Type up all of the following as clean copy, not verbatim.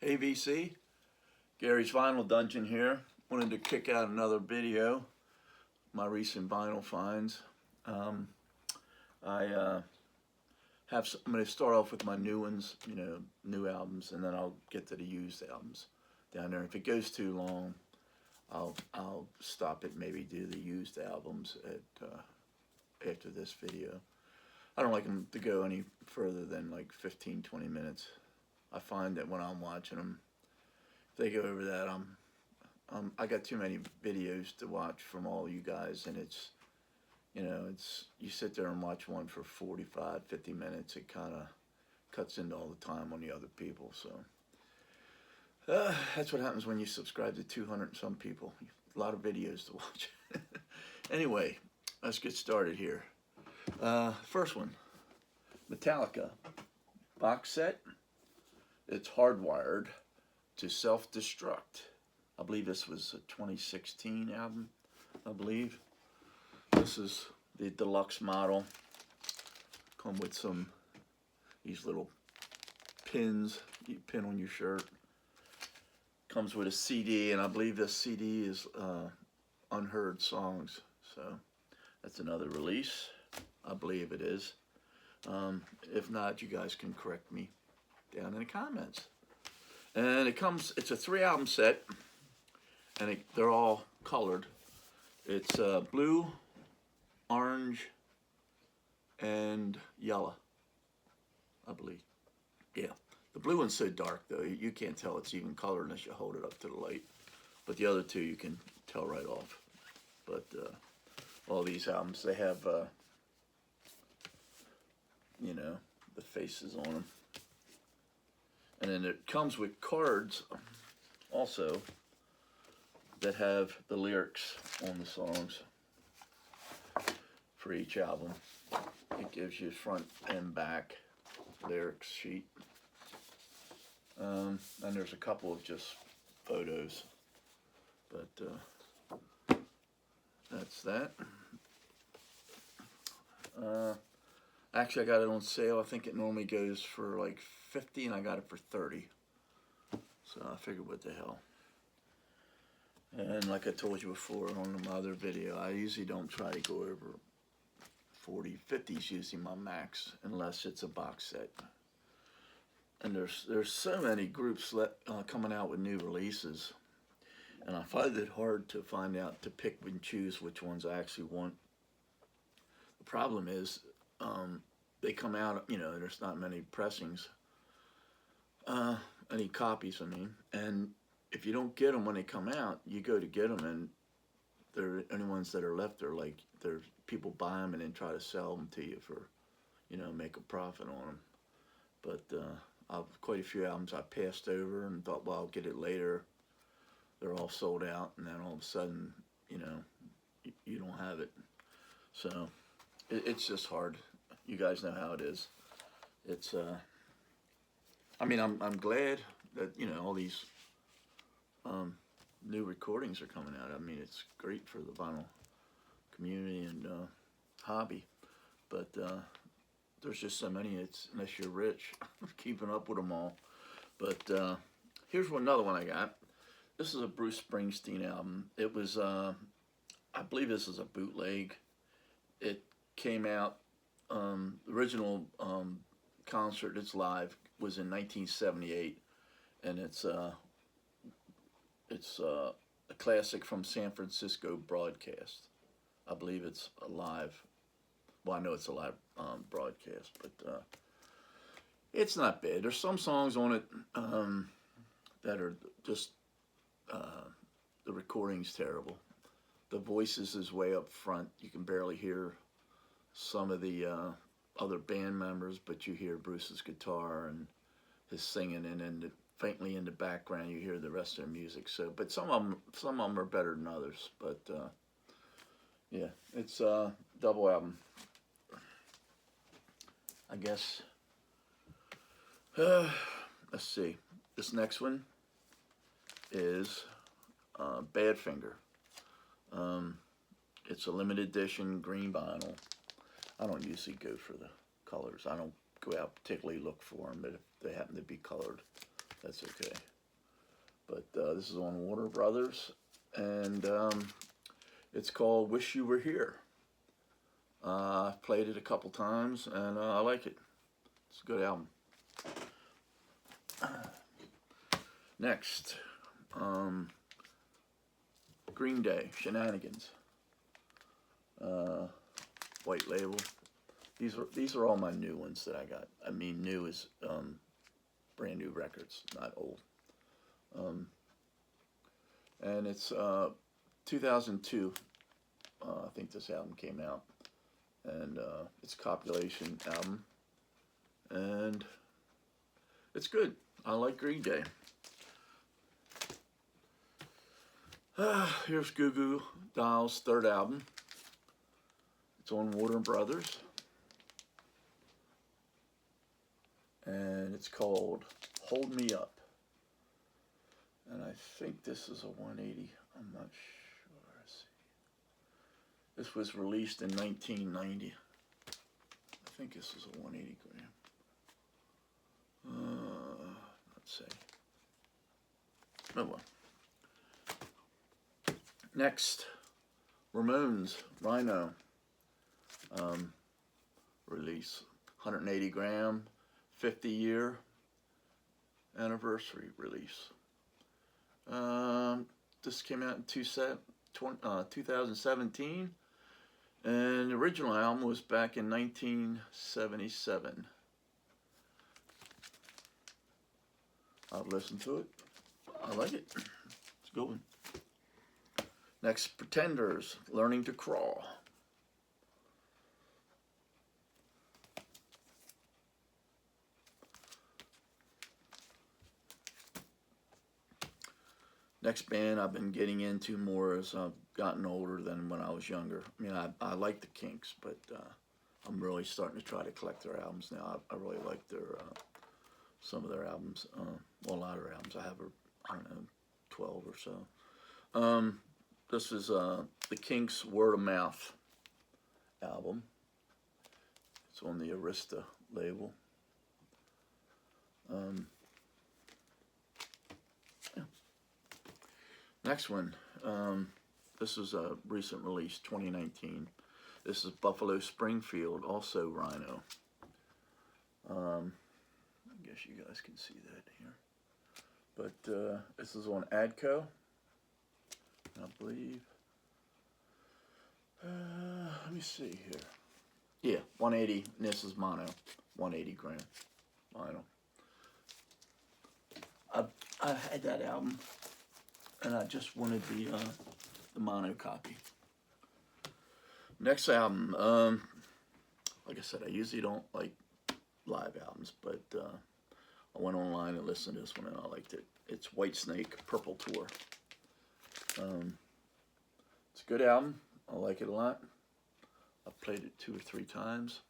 Hey VC, Gary's Vinyl Dungeon here. Wanted to kick out another video, my recent vinyl finds. I I'm going to start off with my new ones, new albums, and then I'll get to the used albums down there. If it goes too long, I'll stop it. Maybe do the used albums after this video. I don't like them to go any further than like 15-20 minutes. I find that when I'm watching them, if they go over that, I got too many videos to watch from all you guys, and it's you sit there and watch one for 45-50 minutes. It kind of cuts into all the time on the other people. So that's what happens when you subscribe to 200 and some people. A lot of videos to watch. Anyway, let's get started here. First one, Metallica box set. It's hardwired to self-destruct. I believe this was a 2016 album, I believe. This is the deluxe model. Come with these little pins you pin on your shirt. Comes with a CD, and I believe this CD is unheard songs. So that's another release. I believe it is. If not, you guys can correct me down in the comments. And it's a 3-album set, and they're all colored. It's blue, orange, and yellow, I believe. Yeah, the blue one's so dark though, you can't tell it's even colored unless you hold it up to the light. But the other two you can tell right off. But all these albums, they have the faces on them. And then it comes with cards also that have the lyrics on the songs for each album. It gives you front and back lyrics sheet. And there's a couple of just photos. But that's that. Actually, I got it on sale. I think it normally goes for like 50, and I got it for 30. So I figured, what the hell. And like I told you before on my other video, I usually don't try to go over 40. 50 is usually my max, unless it's a box set. And there's so many groups coming out with new releases, and I find it hard to pick and choose which ones I actually want. The problem is, they come out, there's not many pressings, any copies, I mean, and if you don't get them when they come out, you go to get them, and the only ones that are left are like, there's people buy them and then try to sell them to you for, make a profit on them. But quite a few albums I passed over and thought, well, I'll get it later. They're all sold out, and then all of a sudden, you don't have it. So it's just hard. You guys know how it is. It's I mean, I'm glad that all these new recordings are coming out. I mean, it's great for the vinyl community and hobby, but there's just so many. It's unless you're rich, keeping up with them all. But here's another one I got. This is a Bruce Springsteen album. It was I believe this is a bootleg. It came out. The original concert, it's live, was in 1978, and it's a classic from San Francisco broadcast. I believe it's a live. Well, I know it's a live broadcast, but it's not bad. There's some songs on it that are just the recording's terrible. The voices is way up front. You can barely hear some of the other band members, but you hear Bruce's guitar and his singing, and then faintly in the background you hear the rest of the music. So, but some of them are better than others. But yeah, it's a double album, I guess. Let's see. This next one is Badfinger. It's a limited edition green vinyl. I don't usually go for the colors. I don't go out particularly look for them, but if they happen to be colored, That's okay. But this is on Warner Brothers, and it's called "Wish You Were Here." I've played it a couple times, and I like it. It's a good album. Next, Green Day, Shenanigans. White label. These are all my new ones that I got. I mean, new is brand new records, not old. And it's 2002. I think this album came out, and it's a compilation album, and it's good. I like Green Day. Here's GooGoo Dolls' third album. It's on Warner Brothers, and it's called "Hold Me Up." And I think this is a 180. I'm not sure. Let's see. This was released in 1990. I think this is a 180 gram. Let's see. Oh well. Next, Ramones, Rhino. Release, 180 gram, 50-year anniversary release. This came out in 2017, and the original album was back in 1977. I've listened to it. I like it. It's a good one. Next, Pretenders, Learning to Crawl. Next band I've been getting into more as I've gotten older than when I was younger. I mean, I like the Kinks, but I'm really starting to try to collect their albums now. I really like their some of their albums. Well, a lot of their albums. I have, I don't know, 12 or so. This is the Kinks' Word of Mouth album. It's on the Arista label. Next one, this is a recent release, 2019. This is Buffalo Springfield, also Rhino. I guess you guys can see that here. But this is on Adco, I believe. Let me see here. Yeah, 180, and this is mono, 180 gram mono. I've had that album, and I just wanted the mono copy. Next album, like I said, I usually don't like live albums, but I went online and listened to this one, and I liked it. It's Whitesnake, Purple Tour. It's a good album. I like it a lot. I've played it 2 or 3 times.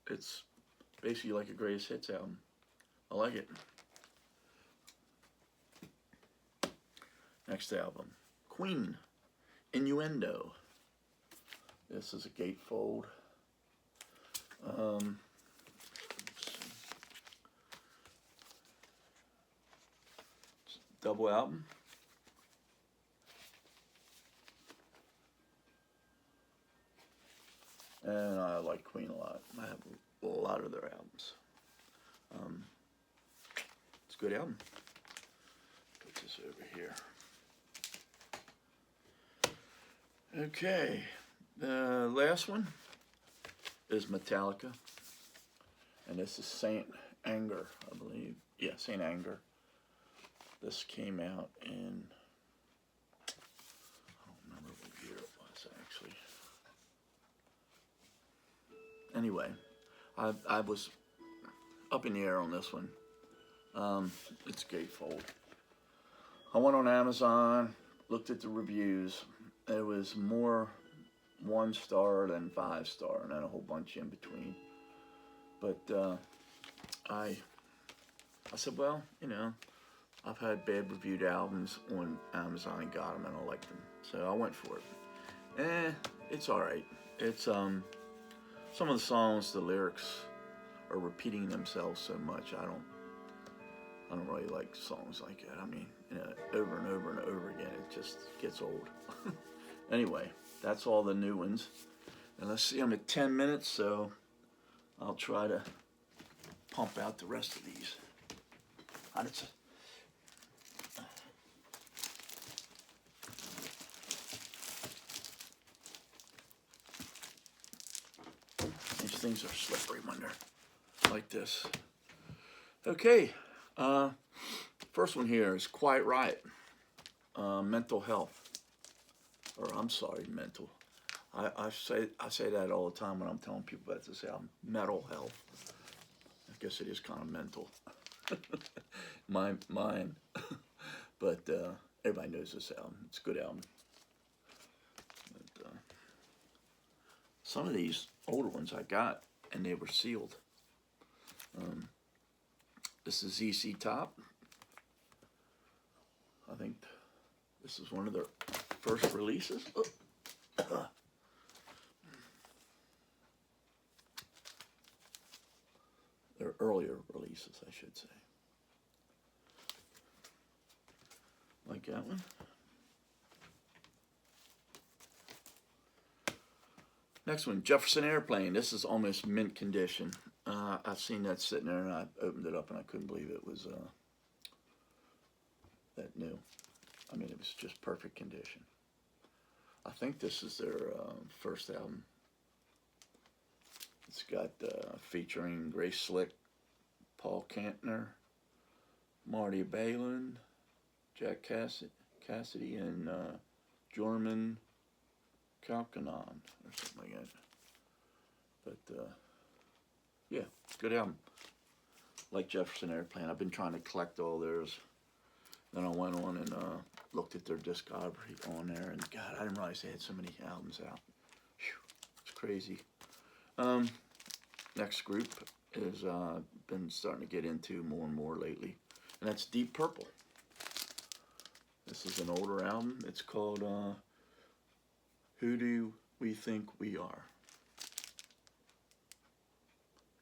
It's basically like a greatest hits album. I like it. Next album, Queen, Innuendo. This is a gatefold. Double album. And I like Queen a lot. I have a lot of their albums. It's a good album. Put this over here. Okay, the last one is Metallica, and this is Saint Anger, I believe. Yeah, Saint Anger. This came out in, I don't remember what year it was actually. Anyway, I was up in the air on this one. It's gatefold. I went on Amazon, looked at the reviews. It was more 1-star than 5-star, and then a whole bunch in between. But I said, well, you know, I've had bad reviewed albums on Amazon and got them, and I liked them, so I went for it. It's all right. It's some of the songs, the lyrics are repeating themselves so much. I I don't really like songs like that. I mean, over and over and over again, it just gets old. Anyway, that's all the new ones. And let's see, I'm at 10 minutes, so I'll try to pump out the rest of these. These things are slippery when they're like this. Okay, first one here is Quiet Riot, Mental Health. Or I'm sorry, mental. I say that all the time when I'm telling people about this album. Mental health. I guess it is kind of mental. Mine. But everybody knows this album. It's a good album. But, some of these older ones I got, and they were sealed. This is ZZ Top. I think this is one of their first releases. Their earlier releases, I should say. Like that one. Next one, Jefferson Airplane. This is almost mint condition. I've seen that sitting there, and I opened it up, and I couldn't believe it was that new. I mean, it was just perfect condition. I think this is their first album. It's got featuring Grace Slick, Paul Kantner, Marty Balin, Jack Cassidy, and Jorman Kalkanon, or something like that. But, yeah, good album. Like Jefferson Airplane. I've been trying to collect all theirs. Then I went on and looked at their discography on there, and God, I didn't realize they had so many albums out. Whew, it's crazy. Next group is been starting to get into more and more lately, and that's Deep Purple. This is an older album. It's called Who Do We Think We Are?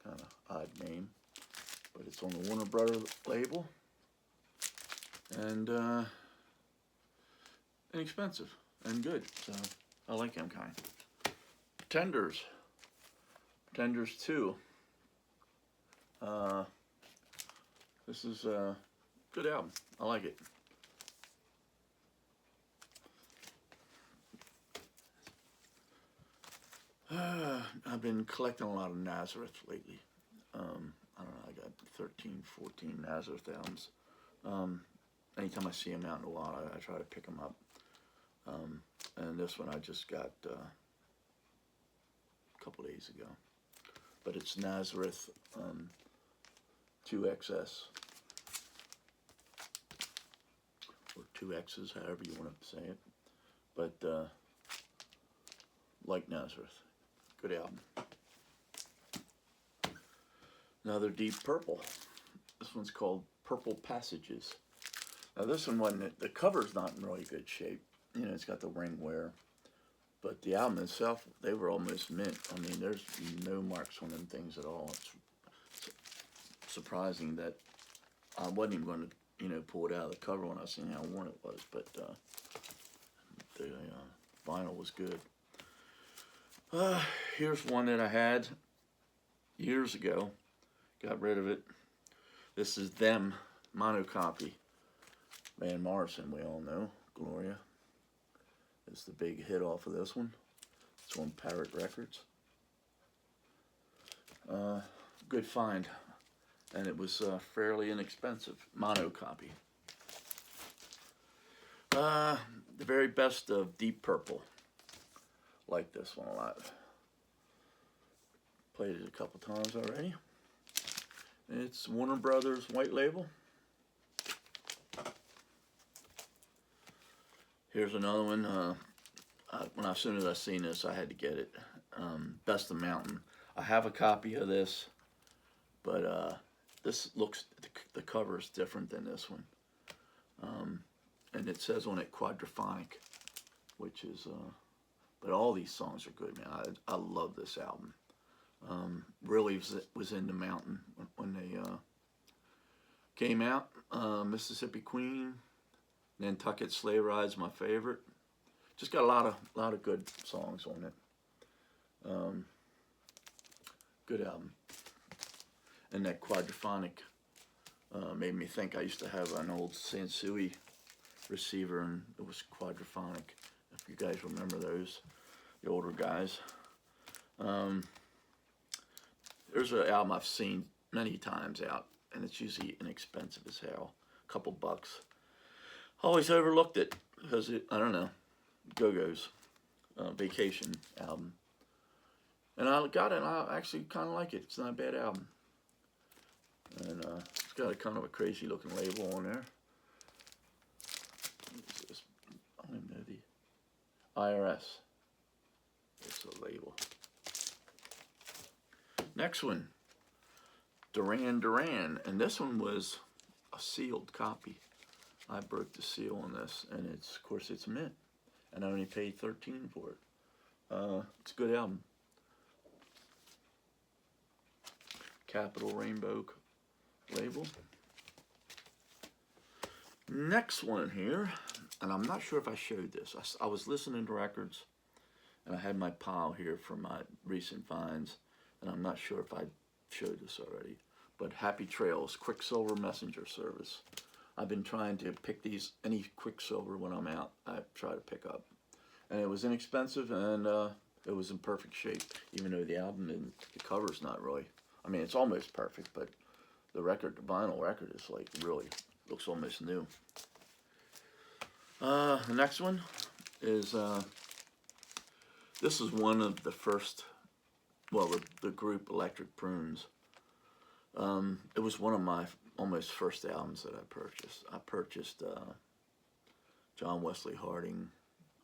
Kind of odd name, but it's on the Warner Brothers label, and inexpensive and good, so I like them kind. Pretenders 2. This is a good album. I like it. I've been collecting a lot of Nazareth lately. I don't know, I got 13, 14 Nazareth albums. Anytime I see them out in the wild, I try to pick them up. And this one I just got a couple days ago. But it's Nazareth 2XS. Or 2X's, however you want to say it. But like Nazareth. Good album. Another Deep Purple. This one's called Purple Passages. Now this one wasn't, the cover's not in really good shape. You know, it's got the ring wear. But the album itself, they were almost mint. I mean, there's no marks on them things at all. It's surprising that I wasn't even going to, you know, pull it out of the cover when I seen how worn it was. But the vinyl was good. Here's one that I had years ago. Got rid of it. This is Them, monocopy. Van Morrison, we all know. Gloria is the big hit off of this one. It's on Parrot Records. Good find. And it was fairly inexpensive. Monocopy. The very best of Deep Purple. Like this one a lot. Played it a couple times already. It's Warner Brothers white label. Here's another one. As soon as I seen this, I had to get it. Best of Mountain. I have a copy of this, but this looks, the cover is different than this one. And it says on it quadraphonic, which is, but all these songs are good, man. I love this album. Really was in the mountain when they came out. Mississippi Queen, Nantucket Sleigh Ride's my favorite. Just got a lot of good songs on it. Good album. And that quadraphonic made me think I used to have an old Sansui receiver, and it was quadraphonic. If you guys remember those, the older guys. There's an album I've seen many times out, and it's usually inexpensive as hell, a couple bucks. Always overlooked it because I don't know, GooGoo's Vacation album, and I got it. And I actually kind of like it. It's not a bad album, and it's got a kind of a crazy looking label on there. I don't even know the IRS. It's a label. Next one, Duran Duran, and this one was a sealed copy. I broke the seal on this, and of course it's mint, and I only paid $13 for it. It's a good album. Capital Rainbow label. Next one here, and I'm not sure if I showed this. I was listening to records, and I had my pile here for my recent finds, and I'm not sure if I showed this already, but Happy Trails Quicksilver Messenger Service. I've been trying to pick any Quicksilver when I'm out. I try to pick up, and it was inexpensive, and it was in perfect shape, even though the album and the cover's not really. I mean, it's almost perfect, but the record, the vinyl record, is like really looks almost new. The next one is this is one of the first. Well, the group Electric Prunes. It was one of my almost first albums that I purchased. I purchased John Wesley Harding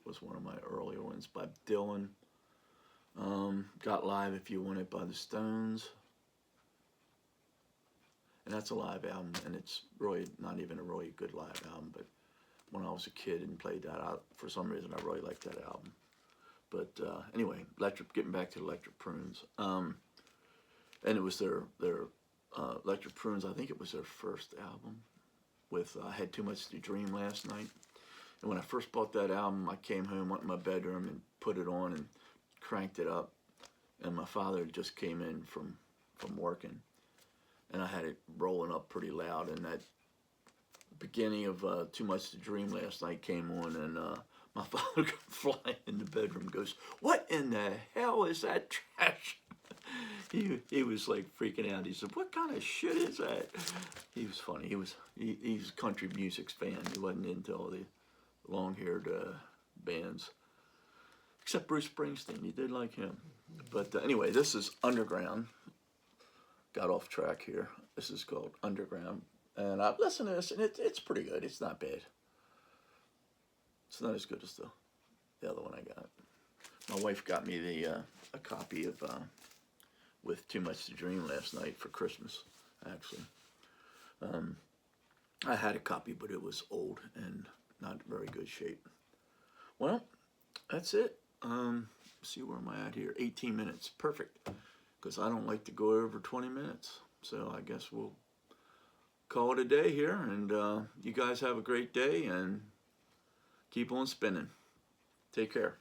was one of my earlier ones by Dylan. Got Live If You Want It by the Stones. And that's a live album, and it's really not even a really good live album, but when I was a kid and played that out, for some reason I really liked that album. But anyway, getting back to Electric Prunes, and it was their Electric Prunes. I think it was their first album. With I Had Too Much to Dream Last Night, and when I first bought that album, I came home, went in my bedroom, and put it on and cranked it up. And my father just came in from working, and I had it rolling up pretty loud. And that beginning of Too Much to Dream Last Night came on, and my father comes flying in the bedroom and goes, "What in the hell is that trash?" he was like freaking out. He said, "What kind of shit is that?" He was funny. He's a country music's fan. He wasn't into all the long-haired bands. Except Bruce Springsteen. He did like him. But anyway, this is Underground. Got off track here. This is called Underground. And I've listened to this, and it's pretty good. It's not bad. It's not as good as the other one I got. My wife got me a copy of With Too Much to Dream last night for Christmas, actually. I had a copy, but it was old and not very good shape. Well, that's it. See, where am I at here? 18 minutes. Perfect. Because I don't like to go over 20 minutes. So I guess we'll call it a day here. And you guys have a great day and keep on spinning. Take care.